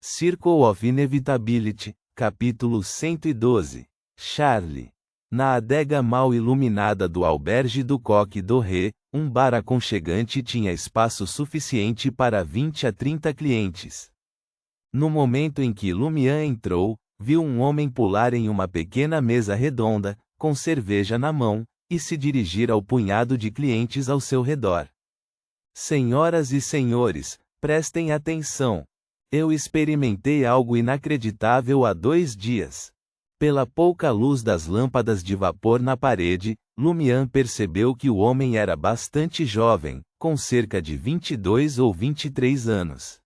Circle of Inevitability, capítulo 112. Charlie. Na adega mal iluminada do Auberge du Coq Doré, um bar aconchegante tinha espaço suficiente para 20 a 30 clientes. No momento em que Lumian entrou, viu um homem pular em uma pequena mesa redonda, com cerveja na mão, e se dirigir ao punhado de clientes ao seu redor. Senhoras e senhores, prestem atenção. Eu experimentei algo inacreditável há 2 dias. Pela pouca luz das lâmpadas de vapor na parede, Lumian percebeu que o homem era bastante jovem, com cerca de 22 ou 23 anos.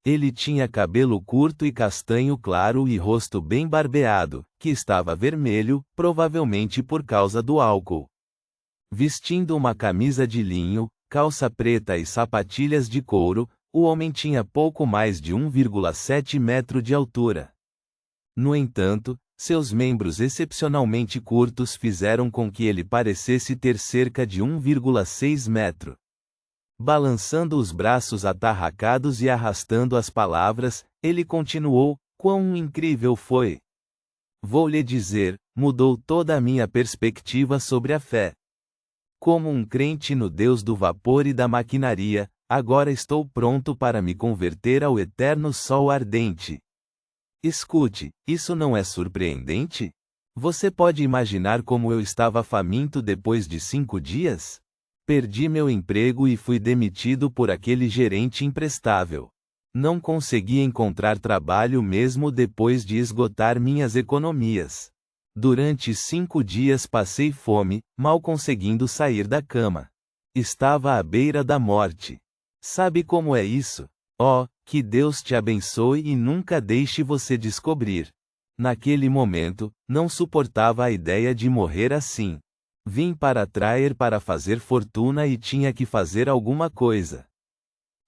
Ele tinha cabelo curto e castanho claro e rosto bem barbeado, que estava vermelho, provavelmente por causa do álcool. Vestindo uma camisa de linho, calça preta e sapatilhas de couro, o homem tinha pouco mais de 1,7 metro de altura. No entanto, seus membros excepcionalmente curtos fizeram com que ele parecesse ter cerca de 1,6 metro. Balançando os braços atarracados e arrastando as palavras, ele continuou: "Quão incrível foi! Vou lhe dizer, mudou toda a minha perspectiva sobre a fé. Como um crente no Deus do vapor e da maquinaria, agora estou pronto para me converter ao eterno sol ardente." Escute, isso não é surpreendente? Você pode imaginar como eu estava faminto depois de 5 dias? Perdi meu emprego e fui demitido por aquele gerente imprestável. Não consegui encontrar trabalho mesmo depois de esgotar minhas economias. Durante 5 dias passei fome, mal conseguindo sair da cama. Estava à beira da morte. Sabe como é isso? Oh, que Deus te abençoe e nunca deixe você descobrir. Naquele momento, não suportava a ideia de morrer assim. Vim para Traer para fazer fortuna e tinha que fazer alguma coisa.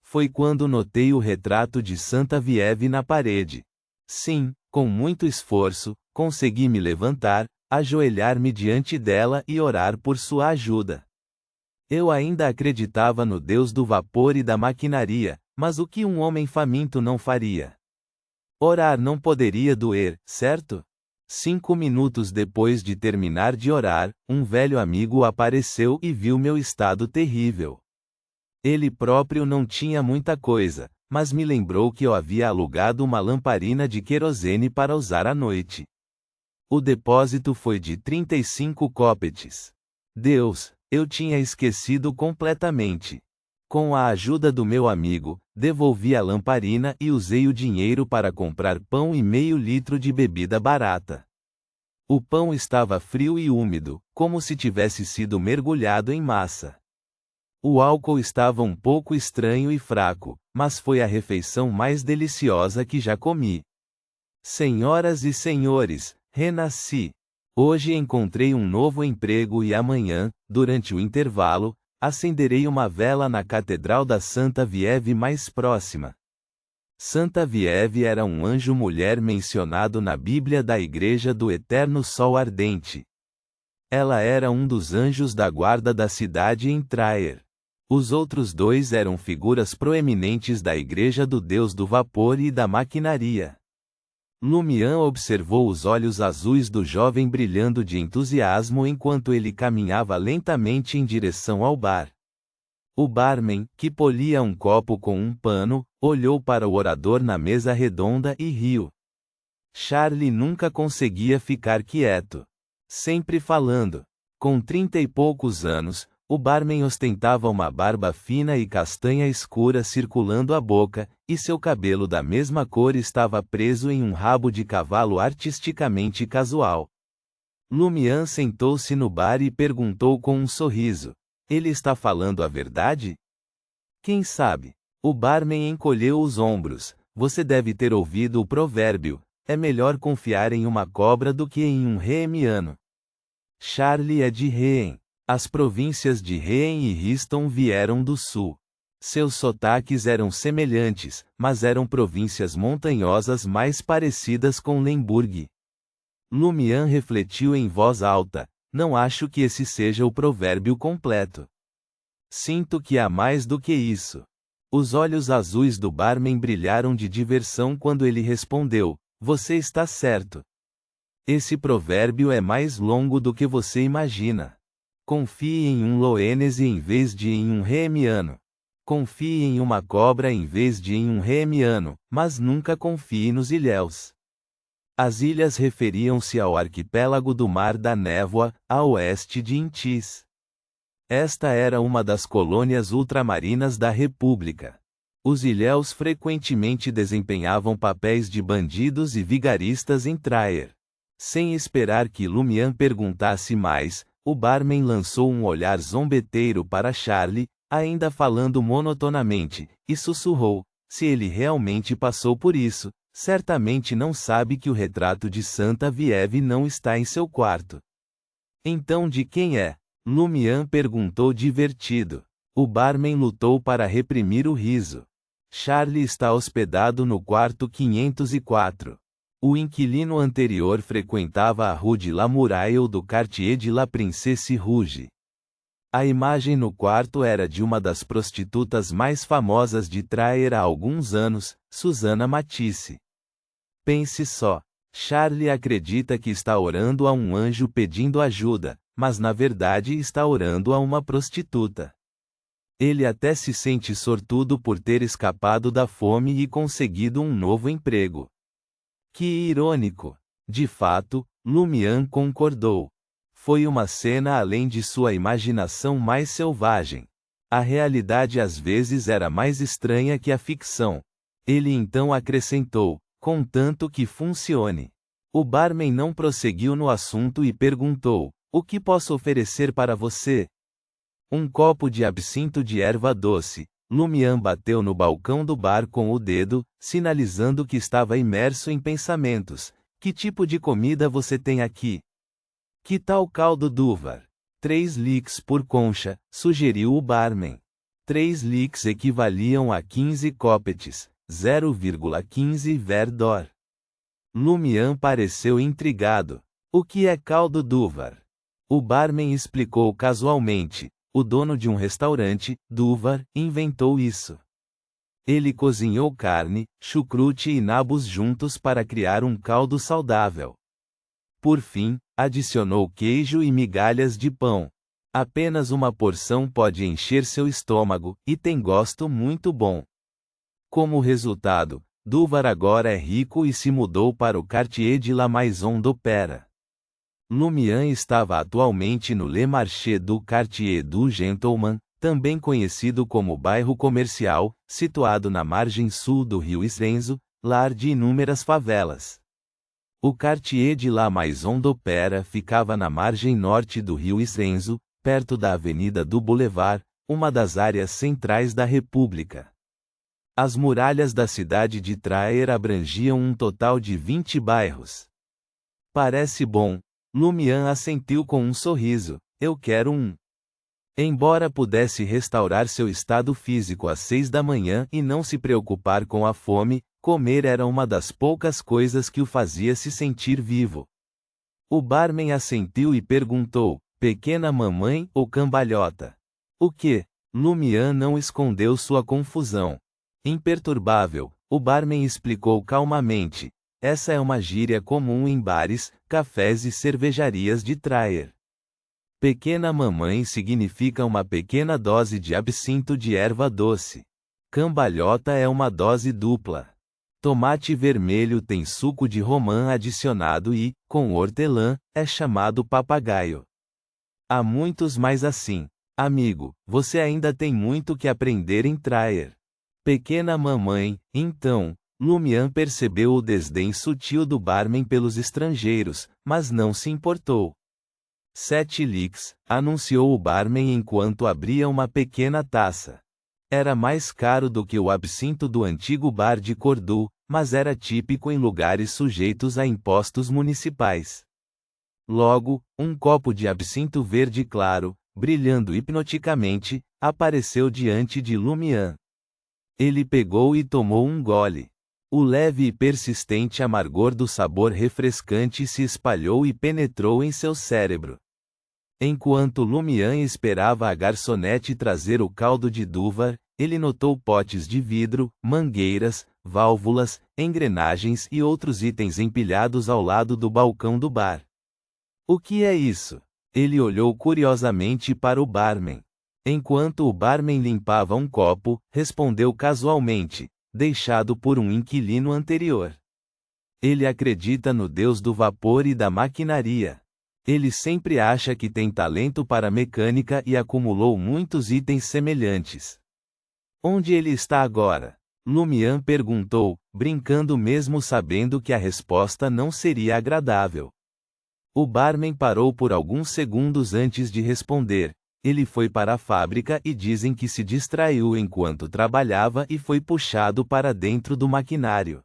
Foi quando notei o retrato de Santa Vieve na parede. Sim, com muito esforço, consegui me levantar, ajoelhar-me diante dela e orar por sua ajuda. Eu ainda acreditava no Deus do vapor e da maquinaria, mas o que um homem faminto não faria? Orar não poderia doer, certo? 5 minutos depois de terminar de orar, um velho amigo apareceu e viu meu estado terrível. Ele próprio não tinha muita coisa, mas me lembrou que eu havia alugado uma lamparina de querosene para usar à noite. O depósito foi de 35 copetes. Deus, eu tinha esquecido completamente. Com a ajuda do meu amigo, devolvi a lamparina e usei o dinheiro para comprar pão e meio litro de bebida barata. O pão estava frio e úmido, como se tivesse sido mergulhado em massa. O álcool estava um pouco estranho e fraco, mas foi a refeição mais deliciosa que já comi. Senhoras e senhores, renasci. Hoje encontrei um novo emprego e amanhã, durante o intervalo, acenderei uma vela na Catedral da Santa Vieve mais próxima. Santa Vieve era um anjo-mulher mencionado na Bíblia da Igreja do Eterno Sol Ardente. Ela era um dos anjos da guarda da cidade em Traer. Os outros 2 eram figuras proeminentes da Igreja do Deus do Vapor e da Maquinaria. Lumian observou os olhos azuis do jovem brilhando de entusiasmo enquanto ele caminhava lentamente em direção ao bar. O barman, que polia um copo com um pano, olhou para o orador na mesa redonda e riu. Charlie nunca conseguia ficar quieto. Sempre falando. Com 30 e poucos anos, o barman ostentava uma barba fina e castanha escura circulando a boca, e seu cabelo da mesma cor estava preso em um rabo de cavalo artisticamente casual. Lumian sentou-se no bar e perguntou com um sorriso: "Ele está falando a verdade?" "Quem sabe?" O barman encolheu os ombros. "Você deve ter ouvido o provérbio: é melhor confiar em uma cobra do que em um reemiano." Charlie é de Reen. As províncias de Reen e Riston vieram do sul. Seus sotaques eram semelhantes, mas eram províncias montanhosas mais parecidas com Lemburg. Lumian refletiu em voz alta: "Não acho que esse seja o provérbio completo. Sinto que há mais do que isso." Os olhos azuis do barman brilharam de diversão quando ele respondeu: "Você está certo. Esse provérbio é mais longo do que você imagina. Confie em um Loenese em vez de em um Remiano. Confie em uma cobra em vez de em um Remiano, mas nunca confie nos ilhéus." As ilhas referiam-se ao arquipélago do Mar da Névoa, a oeste de Intis. Esta era uma das colônias ultramarinas da República. Os ilhéus frequentemente desempenhavam papéis de bandidos e vigaristas em Traer. Sem esperar que Lumian perguntasse mais, o barman lançou um olhar zombeteiro para Charlie, ainda falando monotonamente, e sussurrou: "Se ele realmente passou por isso, certamente não sabe que o retrato de Santa Vieve não está em seu quarto." "Então de quem é?" Lumian perguntou divertido. O barman lutou para reprimir o riso. "Charlie está hospedado no quarto 504. O inquilino anterior frequentava a Rue de la Muraille do Quartier de la Princesse Rouge." A imagem no quarto era de uma das prostitutas mais famosas de Traer há alguns anos, Susana Matisse. Pense só. Charlie acredita que está orando a um anjo pedindo ajuda, mas na verdade está orando a uma prostituta. Ele até se sente sortudo por ter escapado da fome e conseguido um novo emprego. Que irônico! De fato, Lumian concordou. Foi uma cena além de sua imaginação mais selvagem. A realidade às vezes era mais estranha que a ficção. Ele então acrescentou: "Contanto que funcione." O barman não prosseguiu no assunto e perguntou: "O que posso oferecer para você?" "Um copo de absinto de erva doce." Lumian bateu no balcão do bar com o dedo, sinalizando que estava imerso em pensamentos. "Que tipo de comida você tem aqui?" "Que tal caldo d'uva?" 3 licks por concha, sugeriu o barman. 3 licks equivaliam a 15 copetes, 0,15 ver d'or. Lumian pareceu intrigado. "O que é caldo d'uva?" O barman explicou casualmente: "O dono de um restaurante, Duvar, inventou isso. Ele cozinhou carne, chucrute e nabos juntos para criar um caldo saudável. Por fim, adicionou queijo e migalhas de pão. Apenas uma porção pode encher seu estômago, e tem gosto muito bom." Como resultado, Duvar agora é rico e se mudou para o Quartier de la Maison d'Opéra. Lumian estava atualmente no Le Marché du Quartier du Gentleman, também conhecido como bairro comercial, situado na margem sul do rio Isrenzo, lar de inúmeras favelas. O Quartier de la Maison d'Opéra ficava na margem norte do rio Isrenzo, perto da Avenida do Boulevard, uma das áreas centrais da República. As muralhas da cidade de Traer abrangiam um total de 20 bairros. "Parece bom." Lumian assentiu com um sorriso. "Eu quero um." Embora pudesse restaurar seu estado físico às 6 da manhã e não se preocupar com a fome, comer era uma das poucas coisas que o fazia se sentir vivo. O barman assentiu e perguntou: "Pequena mamãe ou cambalhota?" "O quê?" Lumian não escondeu sua confusão. Imperturbável, o barman explicou calmamente: "Essa é uma gíria comum em bares, cafés e cervejarias de Traer. Pequena mamãe significa uma pequena dose de absinto de erva doce. Cambalhota é uma dose dupla. Tomate vermelho tem suco de romã adicionado e, com hortelã, é chamado papagaio. Há muitos mais assim. Amigo, você ainda tem muito que aprender em Traer." Pequena mamãe, então. Lumian percebeu o desdém sutil do barman pelos estrangeiros, mas não se importou. 7 licks, anunciou o barman enquanto abria uma pequena taça. Era mais caro do que o absinto do antigo bar de Cordoue, mas era típico em lugares sujeitos a impostos municipais. Logo, um copo de absinto verde claro, brilhando hipnoticamente, apareceu diante de Lumian. Ele pegou e tomou um gole. O leve e persistente amargor do sabor refrescante se espalhou e penetrou em seu cérebro. Enquanto Lumian esperava a garçonete trazer o caldo de d'uva, ele notou potes de vidro, mangueiras, válvulas, engrenagens e outros itens empilhados ao lado do balcão do bar. O que é isso? Ele olhou curiosamente para o barman. Enquanto o barman limpava um copo, respondeu casualmente, deixado por um inquilino anterior. Ele acredita no Deus do vapor e da maquinaria. Ele sempre acha que tem talento para mecânica e acumulou muitos itens semelhantes. Onde ele está agora? Lumian perguntou, brincando mesmo sabendo que a resposta não seria agradável. O barman parou por alguns segundos antes de responder. Ele foi para a fábrica e dizem que se distraiu enquanto trabalhava e foi puxado para dentro do maquinário.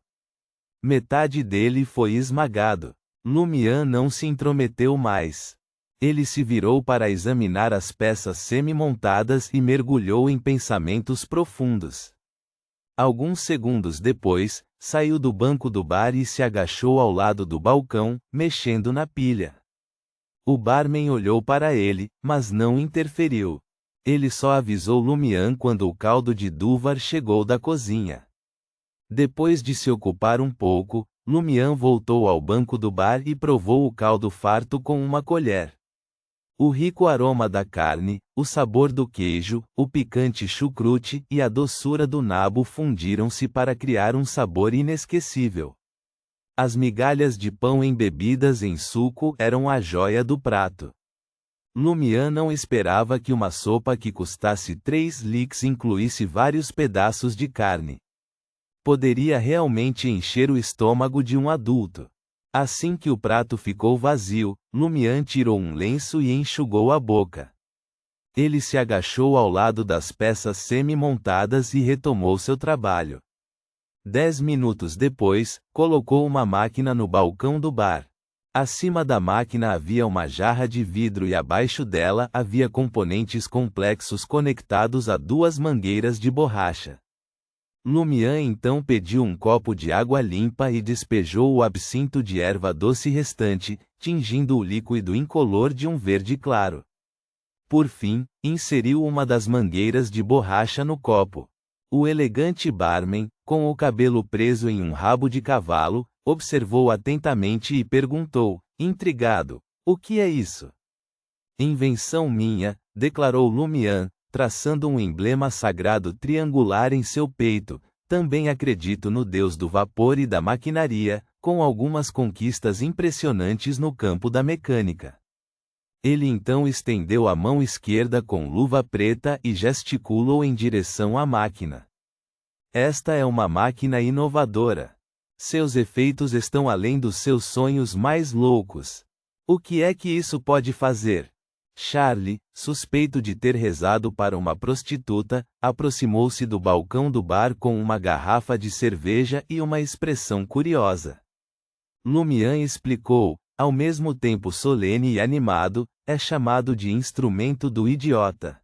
Metade dele foi esmagado. Lumian não se intrometeu mais. Ele se virou para examinar as peças semi-montadas e mergulhou em pensamentos profundos. Alguns segundos depois, saiu do banco do bar e se agachou ao lado do balcão, mexendo na pilha. O barman olhou para ele, mas não interferiu. Ele só avisou Lumian quando o caldo de Duvar chegou da cozinha. Depois de se ocupar um pouco, Lumian voltou ao banco do bar e provou o caldo farto com uma colher. O rico aroma da carne, o sabor do queijo, o picante chucrute e a doçura do nabo fundiram-se para criar um sabor inesquecível. As migalhas de pão embebidas em suco eram a joia do prato. Lumian não esperava que uma sopa que custasse 3 licks incluísse vários pedaços de carne. Poderia realmente encher o estômago de um adulto. Assim que o prato ficou vazio, Lumian tirou um lenço e enxugou a boca. Ele se agachou ao lado das peças semi-montadas e retomou seu trabalho. 10 minutos depois, colocou uma máquina no balcão do bar. Acima da máquina havia uma jarra de vidro e abaixo dela havia componentes complexos conectados a 2 mangueiras de borracha. Lumian então pediu um copo de água limpa e despejou o absinto de erva doce restante, tingindo o líquido incolor de um verde claro. Por fim, inseriu uma das mangueiras de borracha no copo. O elegante barman, com o cabelo preso em um rabo de cavalo, observou atentamente e perguntou, intrigado, o que é isso? Invenção minha, declarou Lumian, traçando um emblema sagrado triangular em seu peito. Também acredito no Deus do vapor e da maquinaria, com algumas conquistas impressionantes no campo da mecânica. Ele então estendeu a mão esquerda com luva preta e gesticulou em direção à máquina. Esta é uma máquina inovadora. Seus efeitos estão além dos seus sonhos mais loucos. O que é que isso pode fazer? Charlie, suspeito de ter rezado para uma prostituta, aproximou-se do balcão do bar com uma garrafa de cerveja e uma expressão curiosa. Lumian explicou, ao mesmo tempo solene e animado, é chamado de instrumento do idiota.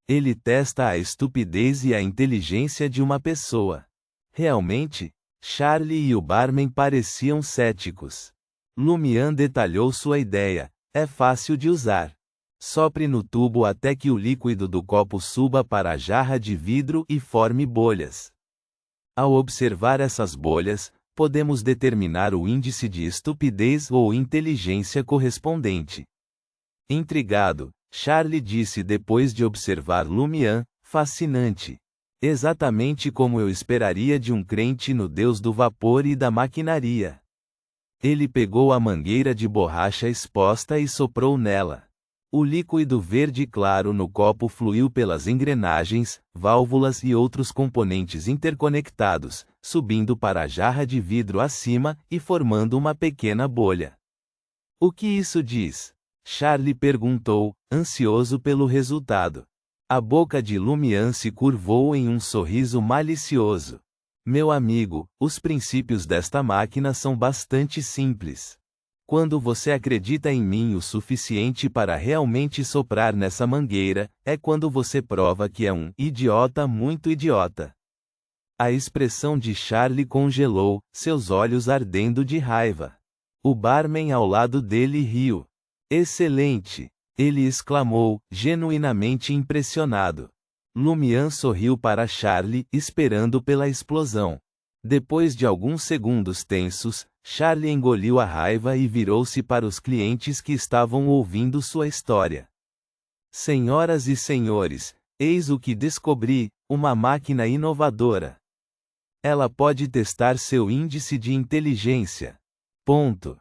Ele testa a estupidez e a inteligência de uma pessoa. Realmente, Charlie e o barman pareciam céticos. Lumian detalhou sua ideia, é fácil de usar. Sopre no tubo até que o líquido do copo suba para a jarra de vidro e forme bolhas. Ao observar essas bolhas, podemos determinar o índice de estupidez ou inteligência correspondente. Intrigado, Charlie disse depois de observar Lumian, fascinante. Exatamente como eu esperaria de um crente no Deus do vapor e da maquinaria. Ele pegou a mangueira de borracha exposta e soprou nela. O líquido verde claro no copo fluiu pelas engrenagens, válvulas e outros componentes interconectados, subindo para a jarra de vidro acima e formando uma pequena bolha. O que isso diz? Charlie perguntou, ansioso pelo resultado. A boca de Lumian se curvou em um sorriso malicioso. Meu amigo, os princípios desta máquina são bastante simples. Quando você acredita em mim o suficiente para realmente soprar nessa mangueira, é quando você prova que é um idiota muito idiota. A expressão de Charlie congelou, seus olhos ardendo de raiva. O barman ao lado dele riu. Excelente! Ele exclamou, genuinamente impressionado. Lumian sorriu para Charlie, esperando pela explosão. Depois de alguns segundos tensos, Charlie engoliu a raiva e virou-se para os clientes que estavam ouvindo sua história. Senhoras e senhores, eis o que descobri: uma máquina inovadora. Ela pode testar seu índice de inteligência. Ponto.